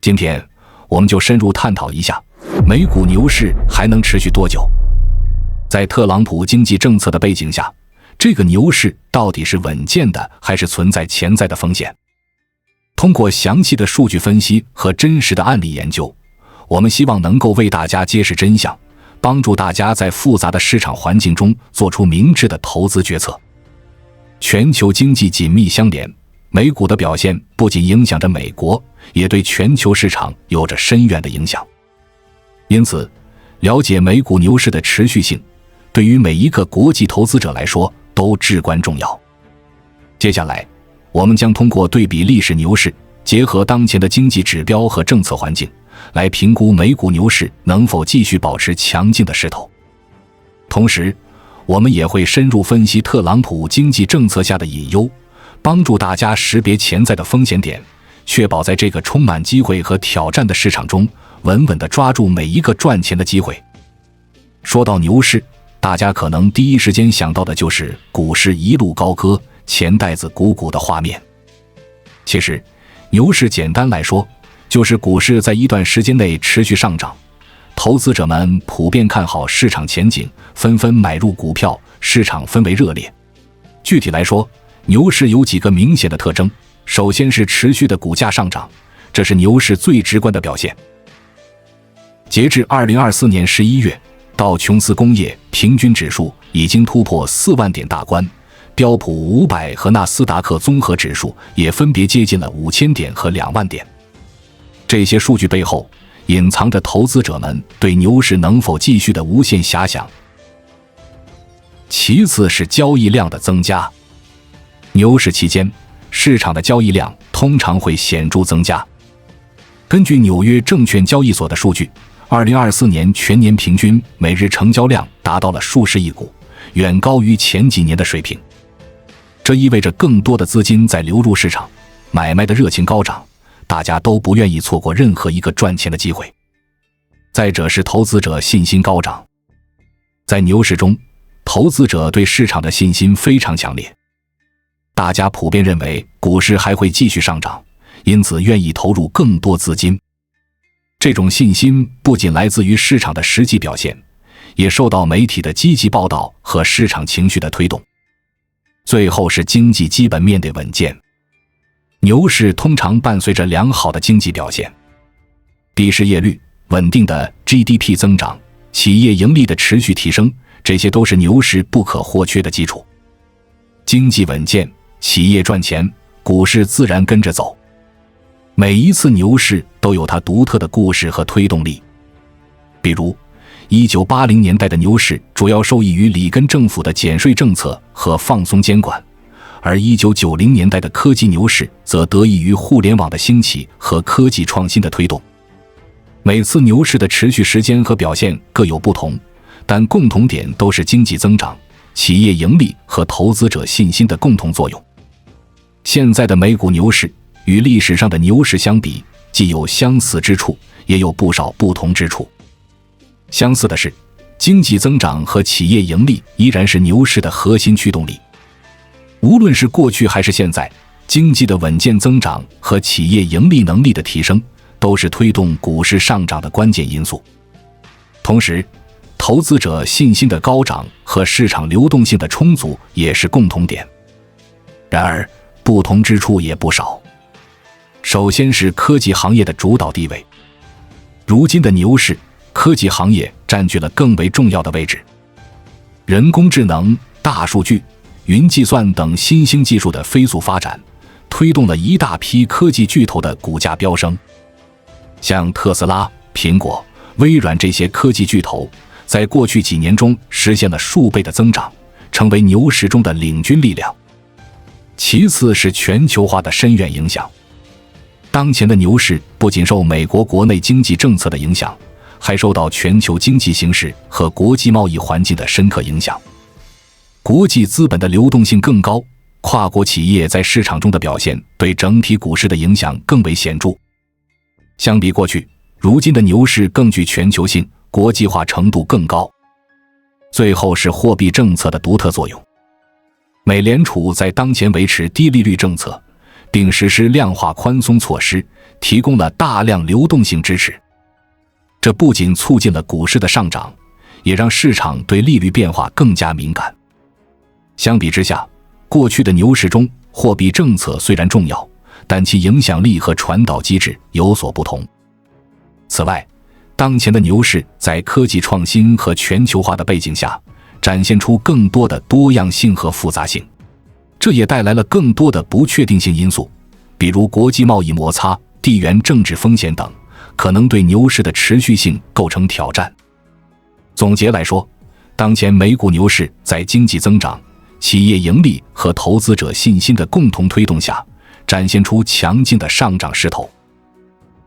今天我们就深入探讨一下，美股牛市还能持续多久？在特朗普经济政策的背景下，这个牛市到底是稳健的，还是存在潜在的风险？通过详细的数据分析和真实的案例研究，我们希望能够为大家揭示真相，帮助大家在复杂的市场环境中做出明智的投资决策。全球经济紧密相连，美股的表现不仅影响着美国，也对全球市场有着深远的影响。因此，了解美股牛市的持续性，对于每一个国际投资者来说都至关重要。接下来，我们将通过对比历史牛市，结合当前的经济指标和政策环境，来评估美股牛市能否继续保持强劲的势头。同时，我们也会深入分析特朗普经济政策下的隐忧，帮助大家识别潜在的风险点，确保在这个充满机会和挑战的市场中，稳稳地抓住每一个赚钱的机会。说到牛市，大家可能第一时间想到的就是股市一路高歌，钱袋子鼓鼓的画面。其实，牛市简单来说，就是股市在一段时间内持续上涨，投资者们普遍看好市场前景，纷纷买入股票，市场氛围热烈。具体来说，牛市有几个明显的特征。首先是持续的股价上涨，这是牛市最直观的表现。截至2024年11月，道琼斯工业平均指数已经突破4万点大关，标普500和纳斯达克综合指数也分别接近了5000点和2万点。这些数据背后隐藏着投资者们对牛市能否继续的无限遐想。其次是交易量的增加。牛市期间，市场的交易量通常会显著增加。根据纽约证券交易所的数据，2024年全年平均每日成交量达到了数十亿股，远高于前几年的水平。这意味着更多的资金在流入市场，买卖的热情高涨，大家都不愿意错过任何一个赚钱的机会。再者是投资者信心高涨。在牛市中，投资者对市场的信心非常强烈，大家普遍认为股市还会继续上涨，因此愿意投入更多资金。这种信心不仅来自于市场的实际表现，也受到媒体的积极报道和市场情绪的推动。最后是经济基本面的稳健。牛市通常伴随着良好的经济表现，低失业率、稳定的 GDP 增长、企业盈利的持续提升，这些都是牛市不可或缺的基础。经济稳健，企业赚钱，股市自然跟着走。每一次牛市都有它独特的故事和推动力。比如1980年代的牛市主要受益于里根政府的减税政策和放松监管，而1990年代的科技牛市则得益于互联网的兴起和科技创新的推动。每次牛市的持续时间和表现各有不同，但共同点都是经济增长、企业盈利和投资者信心的共同作用。现在的美股牛市与历史上的牛市相比，既有相似之处，也有不少不同之处。相似的是，经济增长和企业盈利依然是牛市的核心驱动力。无论是过去还是现在，经济的稳健增长和企业盈利能力的提升，都是推动股市上涨的关键因素。同时，投资者信心的高涨和市场流动性的充足也是共同点。然而，不同之处也不少。首先是科技行业的主导地位。如今的牛市，科技行业占据了更为重要的位置。人工智能、大数据、云计算等新兴技术的飞速发展，推动了一大批科技巨头的股价飙升。像特斯拉、苹果、微软这些科技巨头，在过去几年中实现了数倍的增长，成为牛市中的领军力量。其次是全球化的深远影响。当前的牛市不仅受美国国内经济政策的影响，还受到全球经济形势和国际贸易环境的深刻影响。国际资本的流动性更高，跨国企业在市场中的表现对整体股市的影响更为显著。相比过去，如今的牛市更具全球性，国际化程度更高。最后是货币政策的独特作用。美联储在当前维持低利率政策，并实施量化宽松措施，提供了大量流动性支持。这不仅促进了股市的上涨，也让市场对利率变化更加敏感。相比之下，过去的牛市中，货币政策虽然重要，但其影响力和传导机制有所不同。此外，当前的牛市在科技创新和全球化的背景下，展现出更多的多样性和复杂性，这也带来了更多的不确定性因素，比如国际贸易摩擦、地缘政治风险等，可能对牛市的持续性构成挑战。总结来说，当前美股牛市在经济增长、企业盈利和投资者信心的共同推动下，展现出强劲的上涨势头。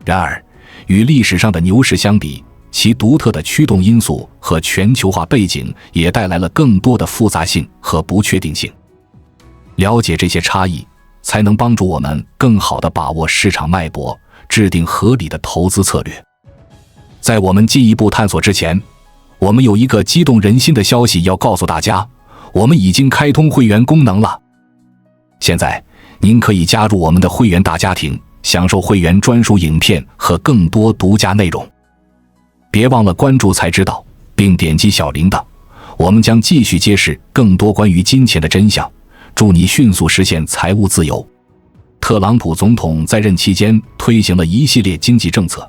然而，与历史上的牛市相比，其独特的驱动因素和全球化背景也带来了更多的复杂性和不确定性。了解这些差异，才能帮助我们更好地把握市场脉搏，制定合理的投资策略。在我们进一步探索之前，我们有一个激动人心的消息要告诉大家，我们已经开通会员功能了。现在，您可以加入我们的会员大家庭，享受会员专属影片和更多独家内容。别忘了关注才知道，并点击小铃铛，我们将继续揭示更多关于金钱的真相，助你迅速实现财务自由。特朗普总统在任期间推行了一系列经济政策，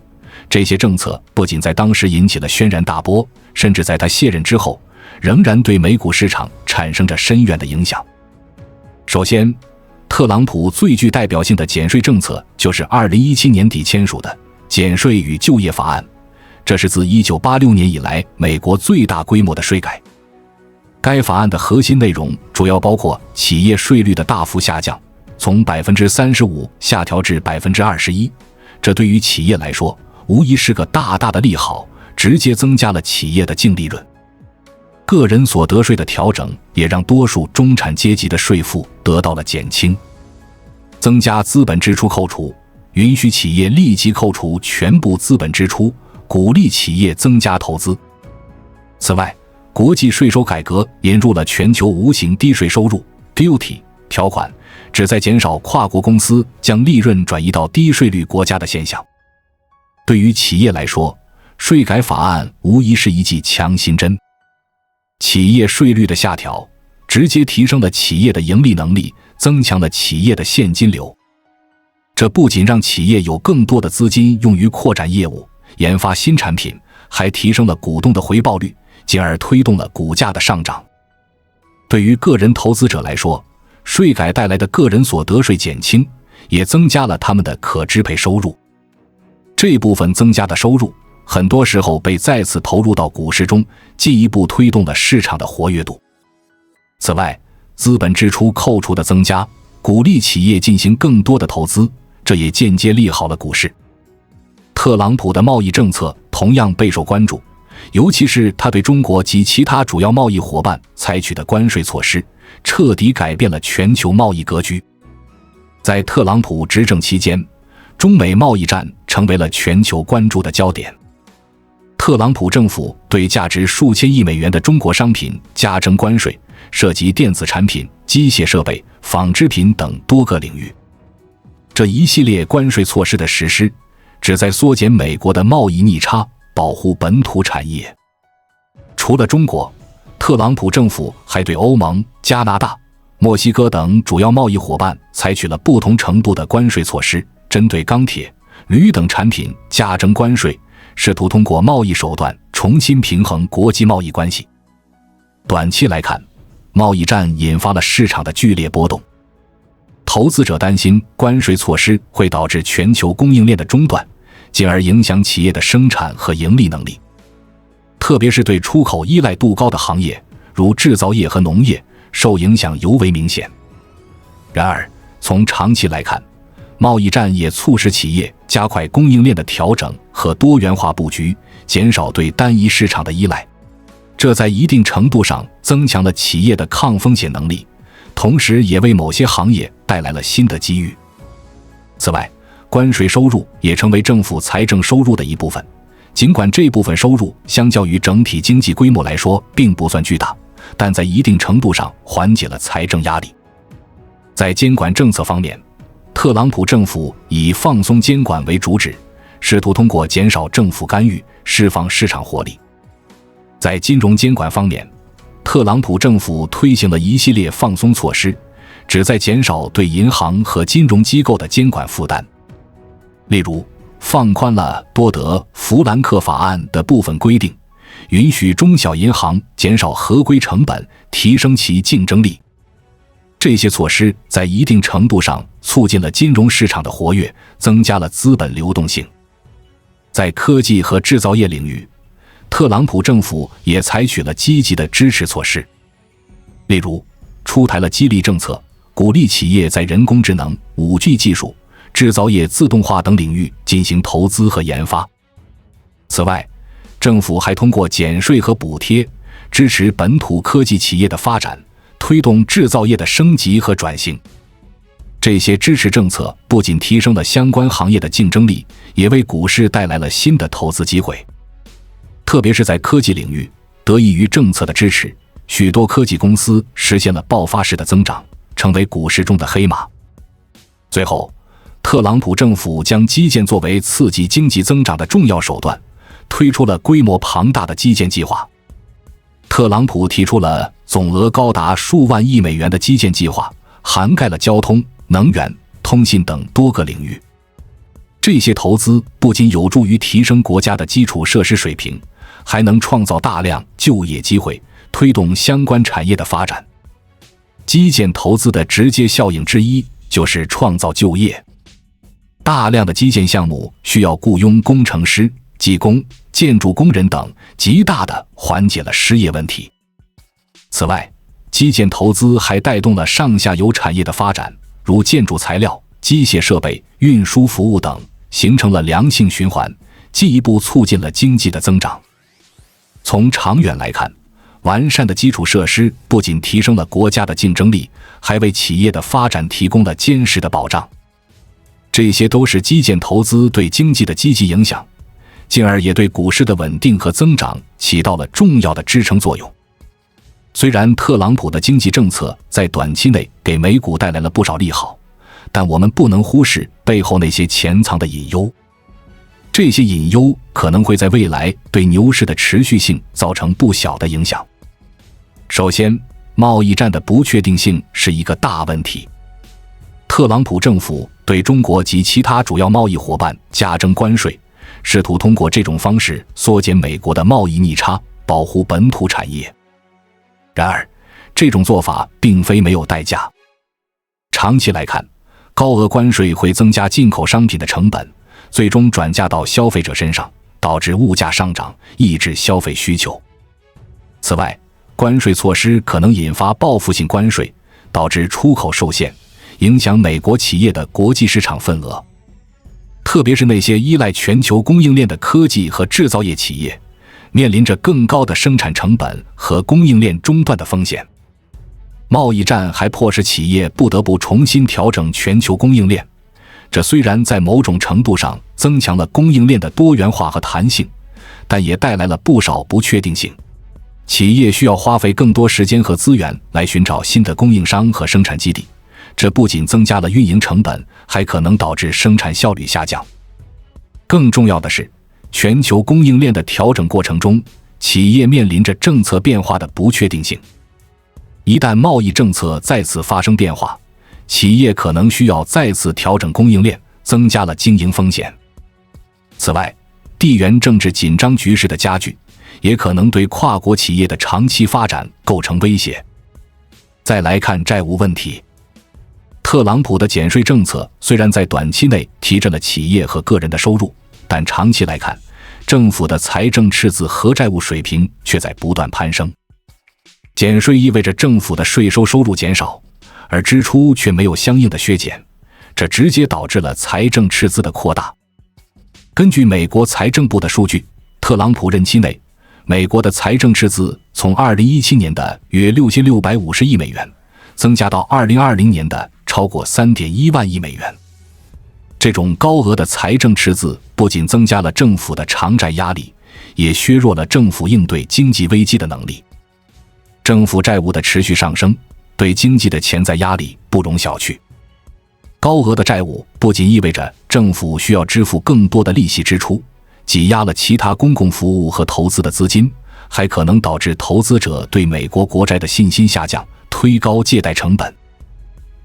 这些政策不仅在当时引起了轩然大波，甚至在他卸任之后，仍然对美股市场产生着深远的影响。首先，特朗普最具代表性的减税政策就是2017年底签署的减税与就业法案，这是自1986年以来美国最大规模的税改。该法案的核心内容主要包括企业税率的大幅下降，从 35% 下调至 21%， 这对于企业来说无疑是个大大的利好，直接增加了企业的净利润。个人所得税的调整也让多数中产阶级的税负得到了减轻。增加资本支出扣除，允许企业立即扣除全部资本支出，鼓励企业增加投资。此外，国际税收改革引入了全球无形低税收入 duty 条款，旨在减少跨国公司将利润转移到低税率国家的现象。对于企业来说，税改法案无疑是一剂强心针。企业税率的下调，直接提升了企业的盈利能力，增强了企业的现金流。这不仅让企业有更多的资金用于扩展业务、研发新产品，还提升了股东的回报率，进而推动了股价的上涨。对于个人投资者来说，税改带来的个人所得税减轻，也增加了他们的可支配收入。这部分增加的收入，很多时候被再次投入到股市中，进一步推动了市场的活跃度。此外，资本支出扣除的增加，鼓励企业进行更多的投资，这也间接利好了股市。特朗普的贸易政策同样备受关注，尤其是他对中国及其他主要贸易伙伴采取的关税措施，彻底改变了全球贸易格局。在特朗普执政期间，中美贸易战成为了全球关注的焦点。特朗普政府对价值数千亿美元的中国商品加征关税，涉及电子产品、机械设备、纺织品等多个领域。这一系列关税措施的实施，旨在缩减美国的贸易逆差，保护本土产业。除了中国，特朗普政府还对欧盟、加拿大、墨西哥等主要贸易伙伴采取了不同程度的关税措施，针对钢铁、铝等产品加征关税，试图通过贸易手段重新平衡国际贸易关系。短期来看，贸易战引发了市场的剧烈波动。投资者担心关税措施会导致全球供应链的中断，进而影响企业的生产和盈利能力。特别是对出口依赖度高的行业，如制造业和农业，受影响尤为明显。然而，从长期来看，贸易战也促使企业加快供应链的调整和多元化布局，减少对单一市场的依赖。这在一定程度上增强了企业的抗风险能力，同时也为某些行业带来了新的机遇。此外，关税收入也成为政府财政收入的一部分，尽管这部分收入相较于整体经济规模来说并不算巨大，但在一定程度上缓解了财政压力。在监管政策方面，特朗普政府以放松监管为主旨，试图通过减少政府干预释放市场活力。在金融监管方面，特朗普政府推行了一系列放松措施，旨在减少对银行和金融机构的监管负担。例如，放宽了多德·弗兰克法案的部分规定，允许中小银行减少合规成本，提升其竞争力。这些措施在一定程度上促进了金融市场的活跃，增加了资本流动性。在科技和制造业领域，特朗普政府也采取了积极的支持措施。例如，出台了激励政策，鼓励企业在人工智能、5G 技术、制造业自动化等领域进行投资和研发。此外，政府还通过减税和补贴，支持本土科技企业的发展，推动制造业的升级和转型。这些支持政策不仅提升了相关行业的竞争力，也为股市带来了新的投资机会。特别是在科技领域，得益于政策的支持，许多科技公司实现了爆发式的增长，成为股市中的黑马。最后，特朗普政府将基建作为刺激经济增长的重要手段，推出了规模庞大的基建计划。特朗普提出了总额高达数万亿美元的基建计划，涵盖了交通、能源、通信等多个领域。这些投资不仅有助于提升国家的基础设施水平，还能创造大量就业机会，推动相关产业的发展。基建投资的直接效应之一就是创造就业。大量的基建项目需要雇佣工程师、技工、建筑工人等，极大地缓解了失业问题。此外，基建投资还带动了上下游产业的发展，如建筑材料、机械设备、运输服务等，形成了良性循环，进一步促进了经济的增长。从长远来看，完善的基础设施不仅提升了国家的竞争力，还为企业的发展提供了坚实的保障。这些都是基建投资对经济的积极影响，进而也对股市的稳定和增长起到了重要的支撑作用。虽然特朗普的经济政策在短期内给美股带来了不少利好，但我们不能忽视背后那些潜藏的隐忧。这些隐忧可能会在未来对牛市的持续性造成不小的影响。首先，贸易战的不确定性是一个大问题。特朗普政府对中国及其他主要贸易伙伴加征关税，试图通过这种方式缩减美国的贸易逆差，保护本土产业。然而，这种做法并非没有代价。长期来看，高额关税会增加进口商品的成本，最终转嫁到消费者身上，导致物价上涨，抑制消费需求。此外，关税措施可能引发报复性关税，导致出口受限，影响美国企业的国际市场份额。特别是那些依赖全球供应链的科技和制造业企业，面临着更高的生产成本和供应链中断的风险。贸易战还迫使企业不得不重新调整全球供应链，这虽然在某种程度上增强了供应链的多元化和弹性，但也带来了不少不确定性。企业需要花费更多时间和资源来寻找新的供应商和生产基地，这不仅增加了运营成本，还可能导致生产效率下降。更重要的是，全球供应链的调整过程中，企业面临着政策变化的不确定性。一旦贸易政策再次发生变化，企业可能需要再次调整供应链，增加了经营风险。此外，地缘政治紧张局势的加剧，也可能对跨国企业的长期发展构成威胁。再来看债务问题，特朗普的减税政策虽然在短期内提振了企业和个人的收入，但长期来看，政府的财政赤字和债务水平却在不断攀升。减税意味着政府的税收收入减少，而支出却没有相应的削减，这直接导致了财政赤字的扩大。根据美国财政部的数据，特朗普任期内，美国的财政赤字从2017年的约6650亿美元，增加到2020年的超过3.1万亿美元。这种高额的财政赤字不仅增加了政府的偿债压力，也削弱了政府应对经济危机的能力。政府债务的持续上升，对经济的潜在压力不容小觑。高额的债务不仅意味着政府需要支付更多的利息支出，挤压了其他公共服务和投资的资金，还可能导致投资者对美国国债的信心下降，推高借贷成本。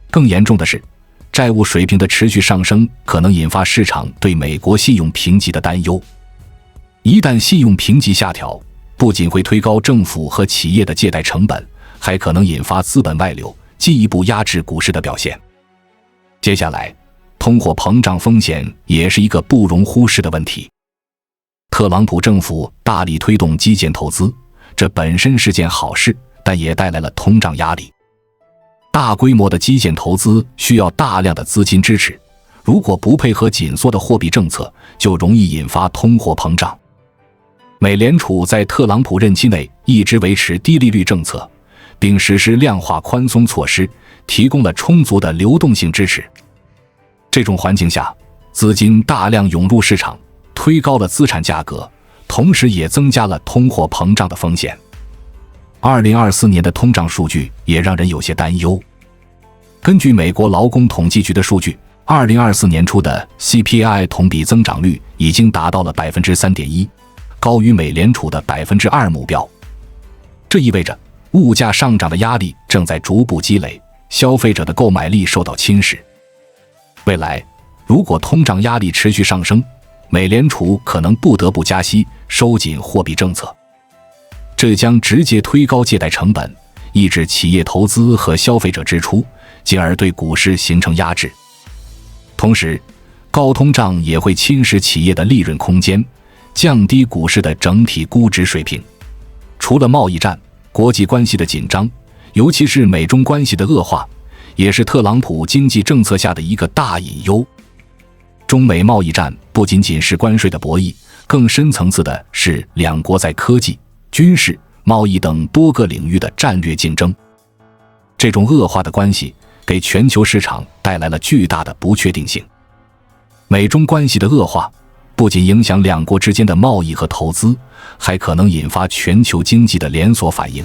更严重的是，债务水平的持续上升可能引发市场对美国信用评级的担忧。一旦信用评级下调，不仅会推高政府和企业的借贷成本，还可能引发资本外流，进一步压制股市的表现。接下来，通货膨胀风险也是一个不容忽视的问题。特朗普政府大力推动基建投资，这本身是件好事，但也带来了通胀压力。大规模的基建投资需要大量的资金支持，如果不配合紧缩的货币政策，就容易引发通货膨胀。美联储在特朗普任期内一直维持低利率政策，并实施量化宽松措施，提供了充足的流动性支持。这种环境下，资金大量涌入市场，推高了资产价格，同时也增加了通货膨胀的风险。2024年的通胀数据也让人有些担忧。根据美国劳工统计局的数据，2024年初的 CPI 同比增长率已经达到了 3.1%， 高于美联储的 2% 目标。这意味着物价上涨的压力正在逐步积累，消费者的购买力受到侵蚀。未来，如果通胀压力持续上升，美联储可能不得不加息，收紧货币政策。这将直接推高借贷成本，抑制企业投资和消费者支出，进而对股市形成压制。同时，高通胀也会侵蚀企业的利润空间，降低股市的整体估值水平。除了贸易战，国际关系的紧张，尤其是美中关系的恶化，也是特朗普经济政策下的一个大隐忧。中美贸易战不仅仅是关税的博弈，更深层次的是两国在科技、军事、贸易等多个领域的战略竞争。这种恶化的关系给全球市场带来了巨大的不确定性。美中关系的恶化不仅影响两国之间的贸易和投资，还可能引发全球经济的连锁反应。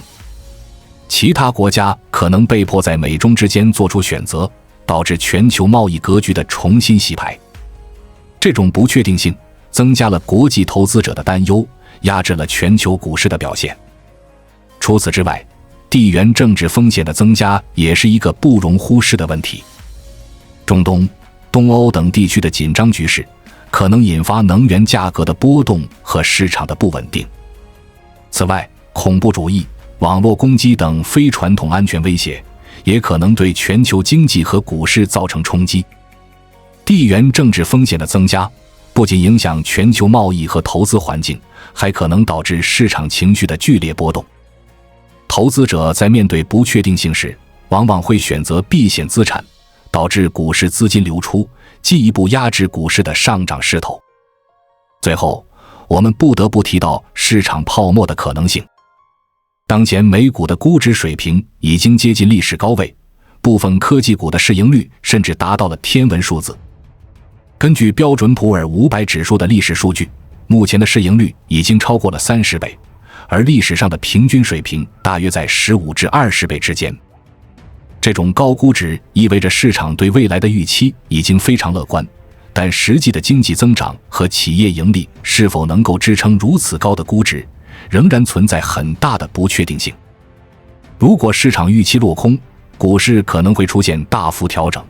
其他国家可能被迫在美中之间做出选择，导致全球贸易格局的重新洗牌。这种不确定性增加了国际投资者的担忧，压制了全球股市的表现。除此之外，地缘政治风险的增加也是一个不容忽视的问题。中东、东欧等地区的紧张局势可能引发能源价格的波动和市场的不稳定。此外，恐怖主义、网络攻击等非传统安全威胁也可能对全球经济和股市造成冲击。地缘政治风险的增加不仅影响全球贸易和投资环境，还可能导致市场情绪的剧烈波动。投资者在面对不确定性时，往往会选择避险资产，导致股市资金流出，进一步压制股市的上涨势头。最后，我们不得不提到市场泡沫的可能性。当前美股的估值水平已经接近历史高位，部分科技股的市盈率甚至达到了天文数字。根据标准普尔500指数的历史数据，目前的市盈率已经超过了30倍，而历史上的平均水平大约在15至20倍之间。这种高估值意味着市场对未来的预期已经非常乐观，但实际的经济增长和企业盈利是否能够支撑如此高的估值，仍然存在很大的不确定性。如果市场预期落空，股市可能会出现大幅调整，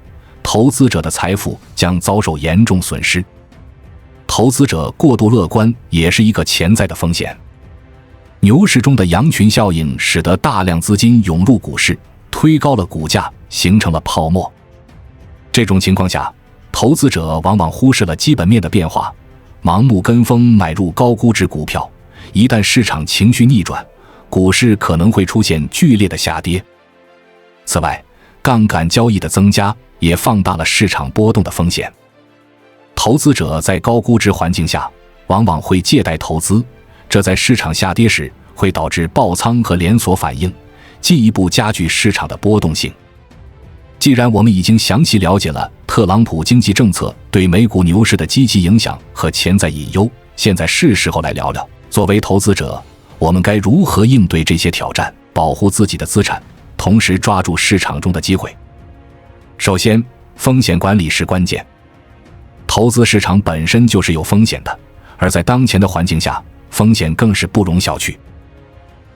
投资者的财富将遭受严重损失。投资者过度乐观也是一个潜在的风险。牛市中的羊群效应使得大量资金涌入股市，推高了股价，形成了泡沫。这种情况下，投资者往往忽视了基本面的变化，盲目跟风买入高估值股票。一旦市场情绪逆转，股市可能会出现剧烈的下跌。此外，杠杆交易的增加也放大了市场波动的风险。投资者在高估值环境下往往会借贷投资，这在市场下跌时会导致爆仓和连锁反应，进一步加剧市场的波动性。既然我们已经详细了解了特朗普经济政策对美股牛市的积极影响和潜在隐忧，现在是时候来聊聊，作为投资者，我们该如何应对这些挑战，保护自己的资产，同时抓住市场中的机会。首先，风险管理是关键。投资市场本身就是有风险的，而在当前的环境下，风险更是不容小觑。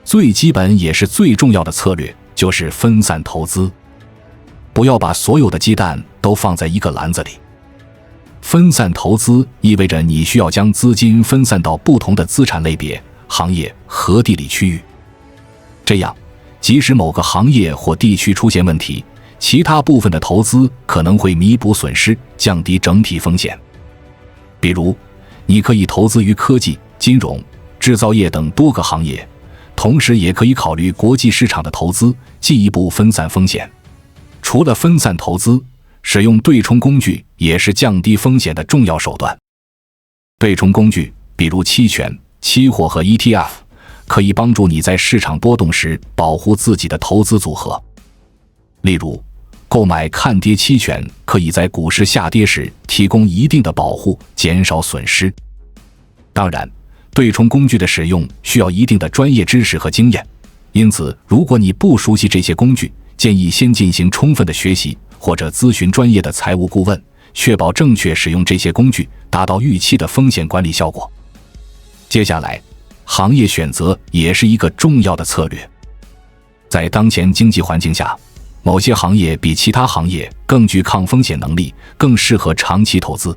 最基本也是最重要的策略就是分散投资，不要把所有的鸡蛋都放在一个篮子里。分散投资意味着你需要将资金分散到不同的资产类别、行业和地理区域，这样即使某个行业或地区出现问题，其他部分的投资可能会弥补损失，降低整体风险。比如，你可以投资于科技、金融、制造业等多个行业，同时也可以考虑国际市场的投资，进一步分散风险。除了分散投资，使用对冲工具也是降低风险的重要手段。对冲工具，比如期权、期货和 ETF， 可以帮助你在市场波动时保护自己的投资组合。例如，购买看跌期权可以在股市下跌时提供一定的保护，减少损失。当然，对冲工具的使用需要一定的专业知识和经验，因此如果你不熟悉这些工具，建议先进行充分的学习，或者咨询专业的财务顾问，确保正确使用这些工具，达到预期的风险管理效果。接下来，行业选择也是一个重要的策略。在当前经济环境下，某些行业比其他行业更具抗风险能力，更适合长期投资。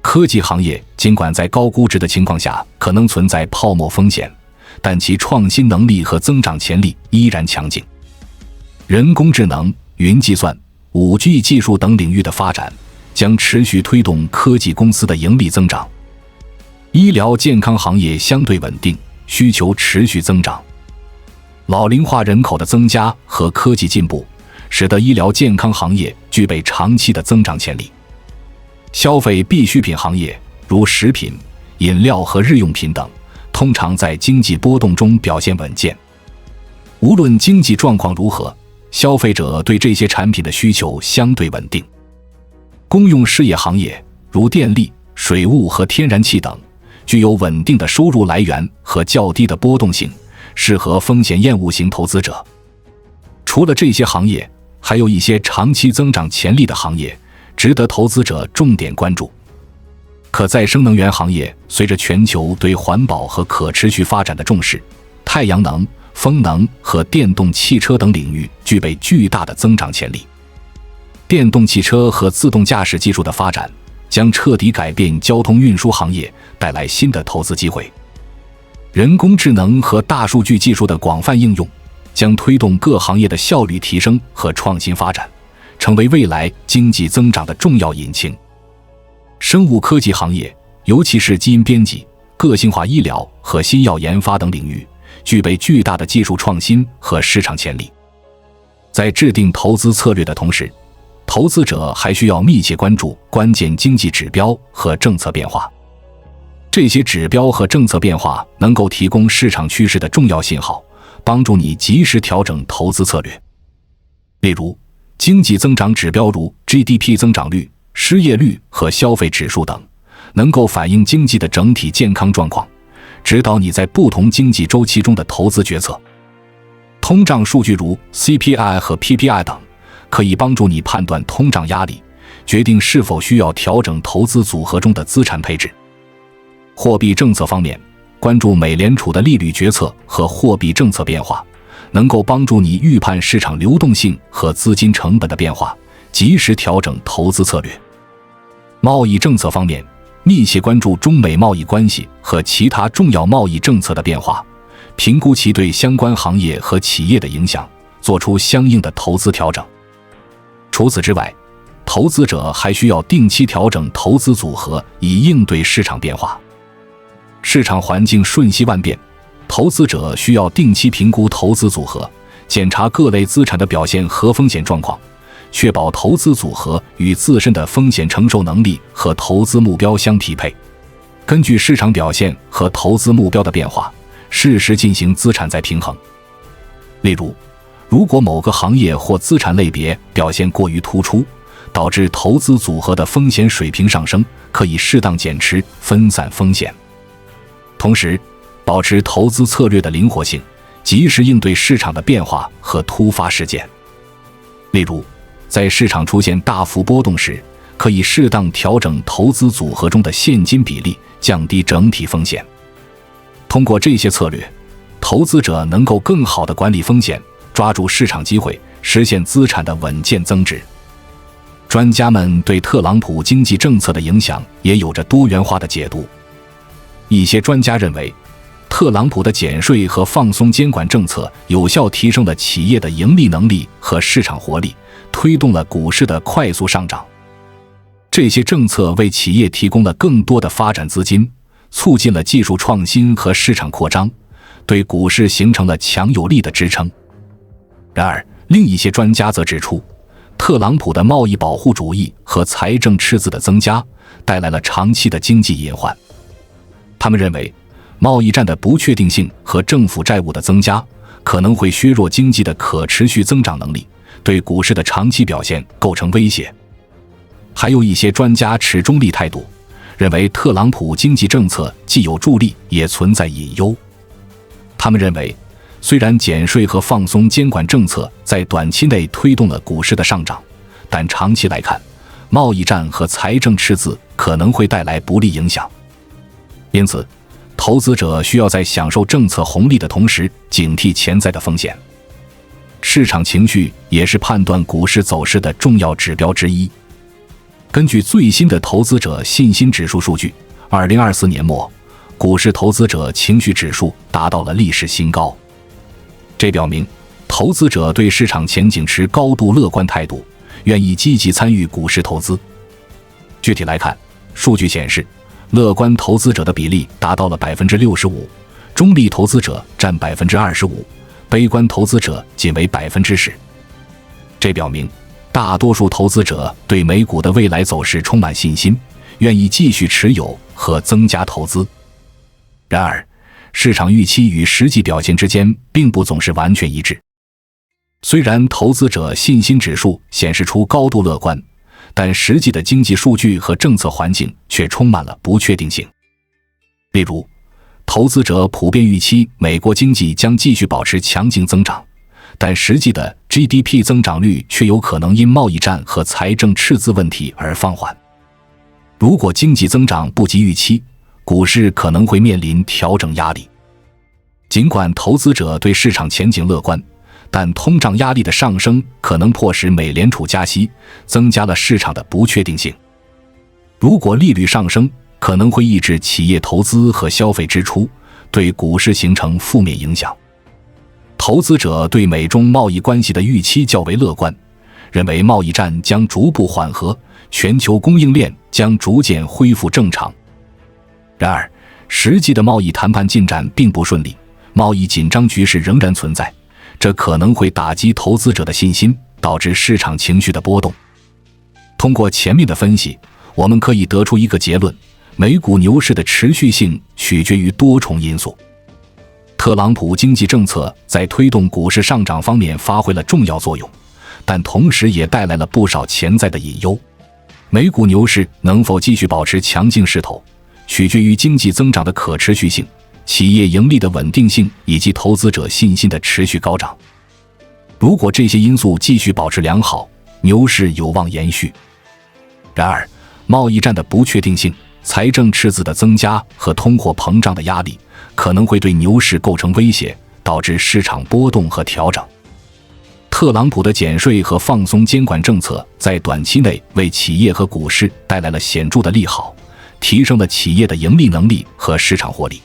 科技行业尽管在高估值的情况下可能存在泡沫风险，但其创新能力和增长潜力依然强劲。人工智能、云计算、5G 技术等领域的发展将持续推动科技公司的盈利增长。医疗健康行业相对稳定，需求持续增长。老龄化人口的增加和科技进步，使得医疗健康行业具备长期的增长潜力。消费必需品行业，如食品、饮料和日用品等，通常在经济波动中表现稳健。无论经济状况如何，消费者对这些产品的需求相对稳定。公用事业行业，如电力、水务和天然气等，具有稳定的收入来源和较低的波动性，适合风险厌恶型投资者。除了这些行业，还有一些长期增长潜力的行业，值得投资者重点关注。可再生能源行业随着全球对环保和可持续发展的重视，太阳能、风能和电动汽车等领域具备巨大的增长潜力。电动汽车和自动驾驶技术的发展将彻底改变交通运输行业，带来新的投资机会。人工智能和大数据技术的广泛应用将推动各行业的效率提升和创新发展，成为未来经济增长的重要引擎。生物科技行业，尤其是基因编辑、个性化医疗和新药研发等领域，具备巨大的技术创新和市场潜力。在制定投资策略的同时，投资者还需要密切关注关键经济指标和政策变化。这些指标和政策变化能够提供市场趋势的重要信号，帮助你及时调整投资策略。例如，经济增长指标如 GDP 增长率、失业率和消费指数等，能够反映经济的整体健康状况，指导你在不同经济周期中的投资决策。通胀数据如 CPI 和 PPI 等，可以帮助你判断通胀压力，决定是否需要调整投资组合中的资产配置。货币政策方面，关注美联储的利率决策和货币政策变化，能够帮助你预判市场流动性和资金成本的变化，及时调整投资策略。贸易政策方面，密切关注中美贸易关系和其他重要贸易政策的变化，评估其对相关行业和企业的影响，做出相应的投资调整。除此之外，投资者还需要定期调整投资组合，以应对市场变化。市场环境瞬息万变，投资者需要定期评估投资组合，检查各类资产的表现和风险状况，确保投资组合与自身的风险承受能力和投资目标相匹配。根据市场表现和投资目标的变化，适时进行资产再平衡。例如，如果某个行业或资产类别表现过于突出，导致投资组合的风险水平上升，可以适当减持，分散风险。同时，保持投资策略的灵活性，及时应对市场的变化和突发事件。例如，在市场出现大幅波动时，可以适当调整投资组合中的现金比例，降低整体风险。通过这些策略，投资者能够更好地管理风险，抓住市场机会，实现资产的稳健增值。专家们对特朗普经济政策的影响也有着多元化的解读。一些专家认为，特朗普的减税和放松监管政策有效提升了企业的盈利能力和市场活力，推动了股市的快速上涨。这些政策为企业提供了更多的发展资金，促进了技术创新和市场扩张，对股市形成了强有力的支撑。然而，另一些专家则指出，特朗普的贸易保护主义和财政赤字的增加带来了长期的经济隐患。他们认为，贸易战的不确定性和政府债务的增加可能会削弱经济的可持续增长能力，对股市的长期表现构成威胁。还有一些专家持中立态度，认为特朗普经济政策既有助力，也存在隐忧。他们认为，虽然减税和放松监管政策在短期内推动了股市的上涨，但长期来看，贸易战和财政赤字可能会带来不利影响。因此，投资者需要在享受政策红利的同时，警惕潜在的风险。市场情绪也是判断股市走势的重要指标之一。根据最新的投资者信心指数数据，2024年末，股市投资者情绪指数达到了历史新高。这表明，投资者对市场前景持高度乐观态度，愿意积极参与股市投资。具体来看，数据显示，乐观投资者的比例达到了 65%， 中立投资者占 25%， 悲观投资者仅为 10%。 这表明，大多数投资者对美股的未来走势充满信心，愿意继续持有和增加投资。然而，市场预期与实际表现之间并不总是完全一致。虽然投资者信心指数显示出高度乐观，但实际的经济数据和政策环境却充满了不确定性。例如，投资者普遍预期美国经济将继续保持强劲增长，但实际的 GDP 增长率却有可能因贸易战和财政赤字问题而放缓。如果经济增长不及预期，股市可能会面临调整压力。尽管投资者对市场前景乐观，但通胀压力的上升可能迫使美联储加息，增加了市场的不确定性。如果利率上升，可能会抑制企业投资和消费支出，对股市形成负面影响。投资者对美中贸易关系的预期较为乐观，认为贸易战将逐步缓和，全球供应链将逐渐恢复正常。然而，实际的贸易谈判进展并不顺利，贸易紧张局势仍然存在，这可能会打击投资者的信心，导致市场情绪的波动。通过前面的分析，我们可以得出一个结论：美股牛市的持续性取决于多重因素。特朗普经济政策在推动股市上涨方面发挥了重要作用，但同时也带来了不少潜在的隐忧。美股牛市能否继续保持强劲势头，取决于经济增长的可持续性、企业盈利的稳定性以及投资者信心的持续高涨。如果这些因素继续保持良好，牛市有望延续。然而，贸易战的不确定性、财政赤字的增加和通货膨胀的压力可能会对牛市构成威胁，导致市场波动和调整。特朗普的减税和放松监管政策在短期内为企业和股市带来了显著的利好，提升了企业的盈利能力和市场活力。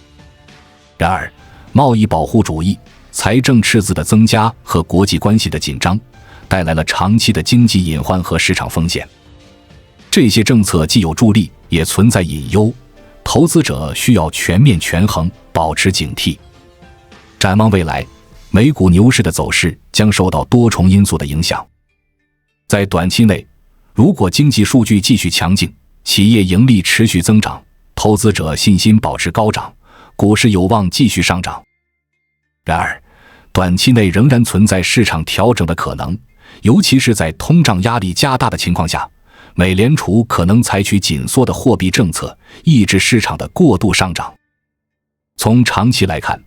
然而，贸易保护主义、财政赤字的增加和国际关系的紧张带来了长期的经济隐患和市场风险。这些政策既有助力，也存在隐忧，投资者需要全面权衡，保持警惕。展望未来，美股牛市的走势将受到多重因素的影响。在短期内，如果经济数据继续强劲，企业盈利持续增长，投资者信心保持高涨，股市有望继续上涨。然而，短期内仍然存在市场调整的可能，尤其是在通胀压力加大的情况下，美联储可能采取紧缩的货币政策，抑制市场的过度上涨。从长期来看，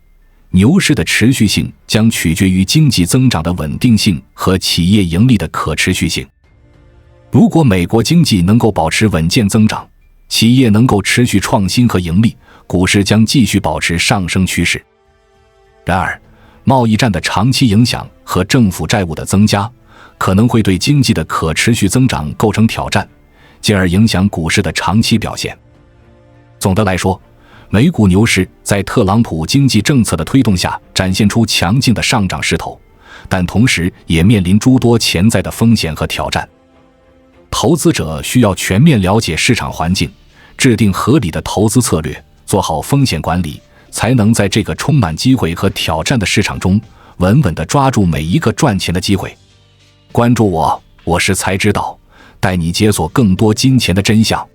牛市的持续性将取决于经济增长的稳定性和企业盈利的可持续性。如果美国经济能够保持稳健增长，企业能够持续创新和盈利，股市将继续保持上升趋势。然而，贸易战的长期影响和政府债务的增加，可能会对经济的可持续增长构成挑战，进而影响股市的长期表现。总的来说，美股牛市在特朗普经济政策的推动下展现出强劲的上涨势头，但同时也面临诸多潜在的风险和挑战。投资者需要全面了解市场环境，制定合理的投资策略，做好风险管理，才能在这个充满机会和挑战的市场中稳稳地抓住每一个赚钱的机会。关注我，我是才知道，带你解锁更多金钱的真相。